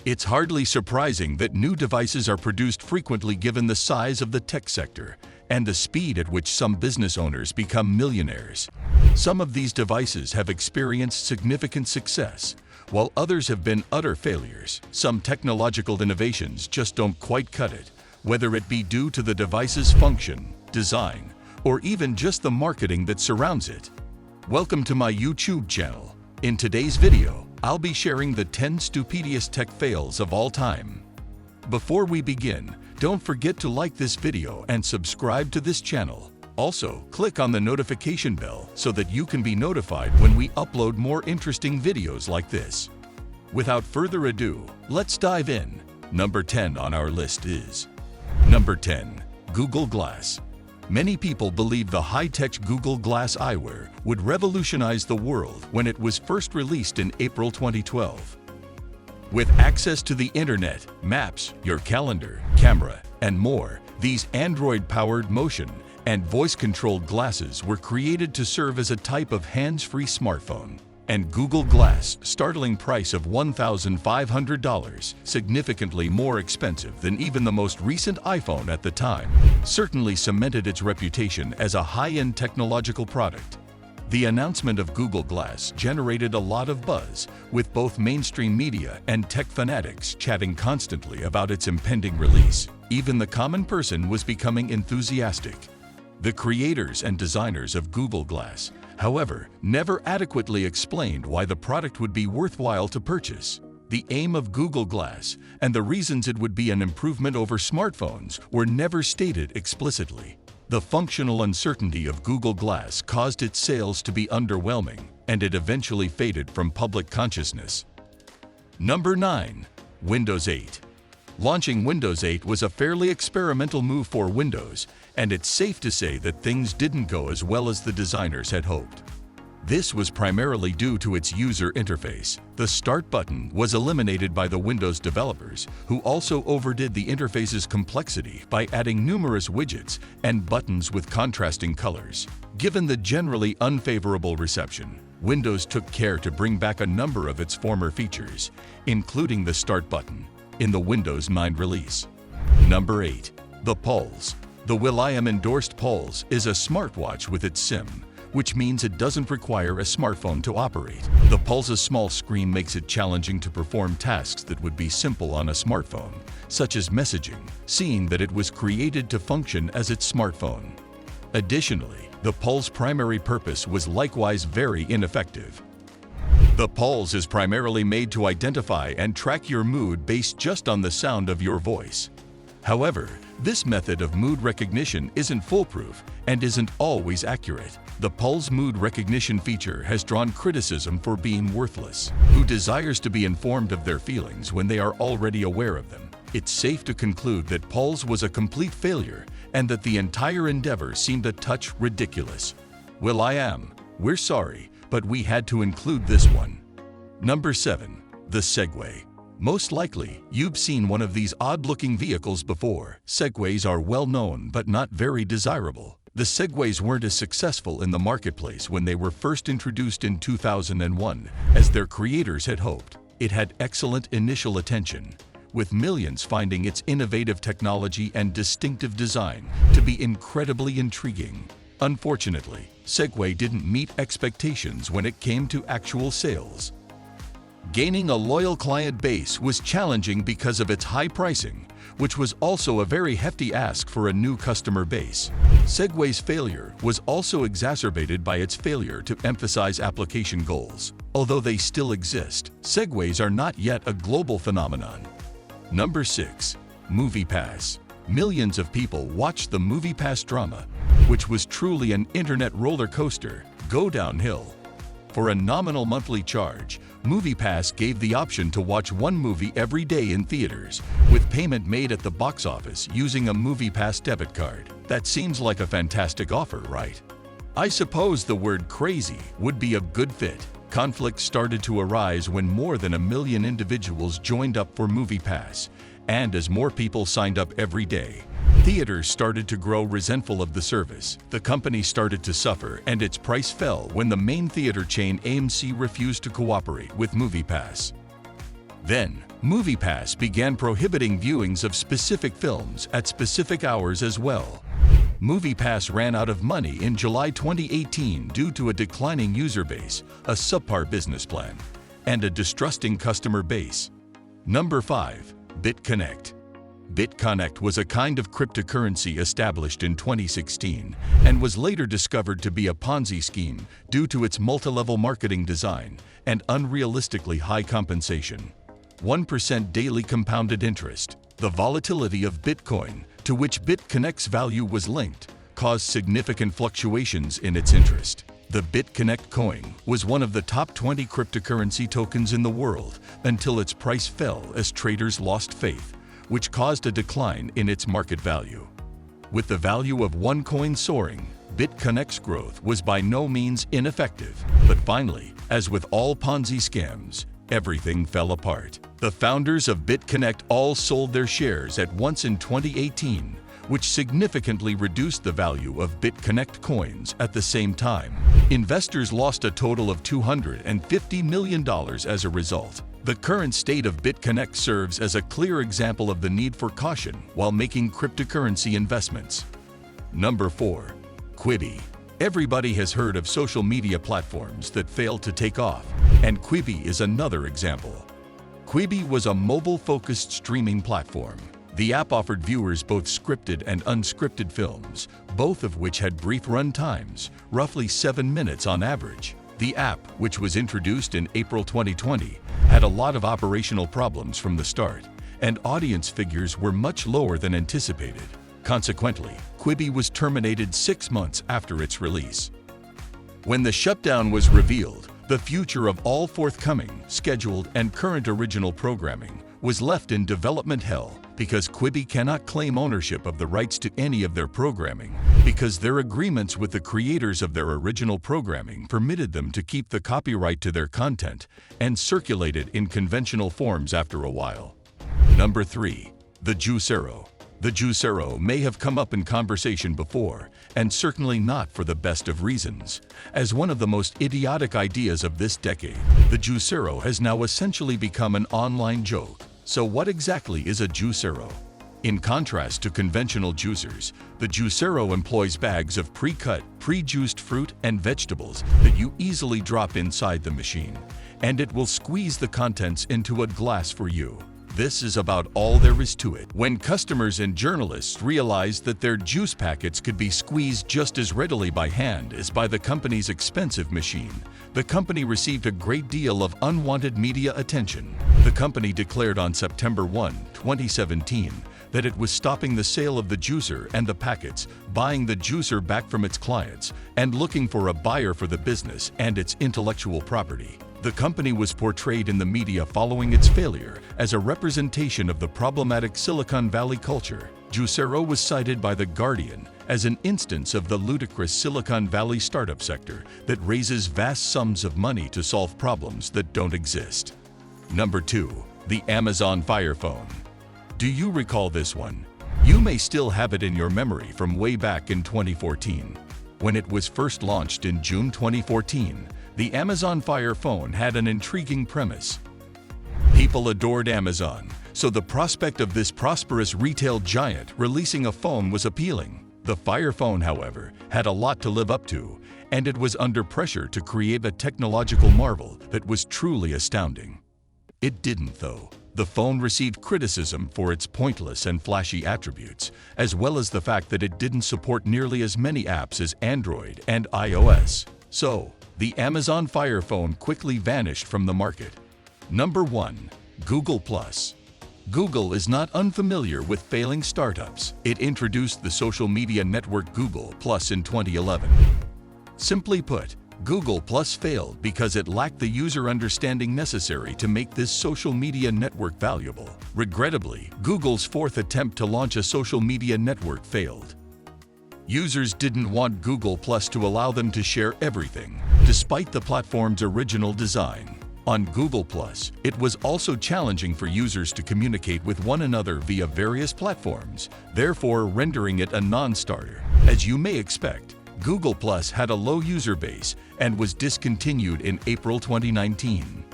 It's hardly surprising that new devices are produced frequently given the size of the tech sector and the speed at which some business owners become millionaires. Some of these devices have experienced significant success, while others have been utter failures. Some technological innovations just don't quite cut it, whether it be due to the device's function, design, or even just the marketing that surrounds it. Welcome to my YouTube channel. In today's video, I'll be sharing the 10 stupidest tech fails of all time. Before we begin, don't forget to like this video and subscribe to this channel. Also, click on the notification bell so that you can be notified when we upload more interesting videos like this. Without further ado, let's dive in. Number 10 on our list is Number 10. Google Glass. Many people believe the high-tech Google Glass eyewear would revolutionize the world when it was first released in April 2012. With access to the internet, maps, your calendar, camera, and more, these Android-powered motion and voice-controlled glasses were created to serve as a type of hands-free smartphone. And Google Glass, startling price of $1,500, significantly more expensive than even the most recent iPhone at the time, certainly cemented its reputation as a high-end technological product. The announcement of Google Glass generated a lot of buzz, with both mainstream media and tech fanatics chatting constantly about its impending release. Even the common person was becoming enthusiastic. The creators and designers of Google Glass, however, never adequately explained why the product would be worthwhile to purchase. The aim of Google Glass and the reasons it would be an improvement over smartphones were never stated explicitly. The functional uncertainty of Google Glass caused its sales to be underwhelming, and it eventually faded from public consciousness. Number 9. Windows 8. Launching Windows 8 was a fairly experimental move for Windows, and it's safe to say that things didn't go as well as the designers had hoped. This was primarily due to its user interface. The Start button was eliminated by the Windows developers, who also overdid the interface's complexity by adding numerous widgets and buttons with contrasting colors. Given the generally unfavorable reception, Windows took care to bring back a number of its former features, including the Start button, in the Windows 9 release. Number 8. The Pulse. The Will.i.am-endorsed Pulse is a smartwatch with its SIM, which means it doesn't require a smartphone to operate. The Pulse's small screen makes it challenging to perform tasks that would be simple on a smartphone, such as messaging, seeing that it was created to function as its smartphone. Additionally, the Pulse's primary purpose was likewise very ineffective. The Pulse is primarily made to identify and track your mood based just on the sound of your voice. However, this method of mood recognition isn't foolproof and isn't always accurate. The Pulse mood recognition feature has drawn criticism for being worthless. Who desires to be informed of their feelings when they are already aware of them? It's safe to conclude that Pulse was a complete failure and that the entire endeavor seemed a touch ridiculous. Will.i.am, we're sorry, but we had to include this one. Number 7. The SEGWAY. Most likely, you've seen one of these odd-looking vehicles before. Segways are well-known but not very desirable. The Segways weren't as successful in the marketplace when they were first introduced in 2001 as their creators had hoped. It had excellent initial attention, with millions finding its innovative technology and distinctive design to be incredibly intriguing. Unfortunately, SEGWAY didn't meet expectations when it came to actual sales. Gaining a loyal client base was challenging because of its high pricing, which was also a very hefty ask for a new customer base. SEGWAY's failure was also exacerbated by its failure to emphasize application goals. Although they still exist, SEGWAYs are not yet a global phenomenon. Number 6. MoviePass. Millions of people watched the MoviePass drama, which was truly an internet roller coaster, go downhill. For a nominal monthly charge, MoviePass gave the option to watch one movie every day in theaters, with payment made at the box office using a MoviePass debit card. That seems like a fantastic offer, right? I suppose the word crazy would be a good fit. Conflicts started to arise when more than 1 million individuals joined up for MoviePass, and as more people signed up every day, theaters started to grow resentful of the service. The company started to suffer, and its price fell when the main theater chain AMC refused to cooperate with MoviePass. Then, MoviePass began prohibiting viewings of specific films at specific hours as well. MoviePass ran out of money in July 2018 due to a declining user base, a subpar business plan, and a distrusting customer base. Number 5. BitConnect. BitConnect was a kind of cryptocurrency established in 2016 and was later discovered to be a Ponzi scheme due to its multi-level marketing design and unrealistically high compensation. 1% daily compounded interest. The volatility of Bitcoin, to which BitConnect's value was linked, caused significant fluctuations in its interest. The BitConnect coin was one of the top 20 cryptocurrency tokens in the world until its price fell as traders lost faith, which caused a decline in its market value. With the value of one coin soaring, BitConnect's growth was by no means ineffective. But finally, as with all Ponzi scams, everything fell apart. The founders of BitConnect all sold their shares at once in 2018, which significantly reduced the value of BitConnect coins at the same time. Investors lost a total of $250 million as a result. The current state of BitConnect serves as a clear example of the need for caution while making cryptocurrency investments. Number 4. Quibi. Everybody has heard of social media platforms that failed to take off, and Quibi is another example. Quibi was a mobile-focused streaming platform. The app offered viewers both scripted and unscripted films, both of which had brief run times, roughly 7 minutes on average. The app, which was introduced in April 2020, had a lot of operational problems from the start, and audience figures were much lower than anticipated. Consequently, Quibi was terminated 6 months after its release. When the shutdown was revealed, the future of all forthcoming, scheduled, and current original programming was left in development hell because Quibi cannot claim ownership of the rights to any of their programming because their agreements with the creators of their original programming permitted them to keep the copyright to their content and circulate it in conventional forms after a while. Number 3. The Juicero. The Juicero may have come up in conversation before, and certainly not for the best of reasons. As one of the most idiotic ideas of this decade, the Juicero has now essentially become an online joke. So what exactly is a Juicero? In contrast to conventional juicers, the Juicero employs bags of pre-cut, pre-juiced fruit and vegetables that you easily drop inside the machine, and it will squeeze the contents into a glass for you. This is about all there is to it. When customers and journalists realized that their juice packets could be squeezed just as readily by hand as by the company's expensive machine, the company received a great deal of unwanted media attention. The company declared on September 1, 2017, that it was stopping the sale of the juicer and the packets, buying the juicer back from its clients, and looking for a buyer for the business and its intellectual property. The company was portrayed in the media following its failure as a representation of the problematic Silicon Valley culture. Juicero was cited by The Guardian as an instance of the ludicrous Silicon Valley startup sector that raises vast sums of money to solve problems that don't exist. Number 2. The Amazon Fire Phone. Do you recall this one? You may still have it in your memory from way back in 2014. When it was first launched in June 2014, the Amazon Fire Phone had an intriguing premise. People adored Amazon, so the prospect of this prosperous retail giant releasing a phone was appealing. The Fire Phone, however, had a lot to live up to, and it was under pressure to create a technological marvel that was truly astounding. It didn't, though. The phone received criticism for its pointless and flashy attributes, as well as the fact that it didn't support nearly as many apps as Android and iOS. So, the Amazon Fire Phone quickly vanished from the market. Number 1. Google+. Google is not unfamiliar with failing startups. It introduced the social media network Google+ in 2011. Simply put, Google+ failed because it lacked the user understanding necessary to make this social media network valuable. Regrettably, Google's fourth attempt to launch a social media network failed. Users didn't want Google+ to allow them to share everything, despite the platform's original design. On Google+, it was also challenging for users to communicate with one another via various platforms, therefore rendering it a non-starter. As you may expect, Google+ had a low user base and was discontinued in April 2019.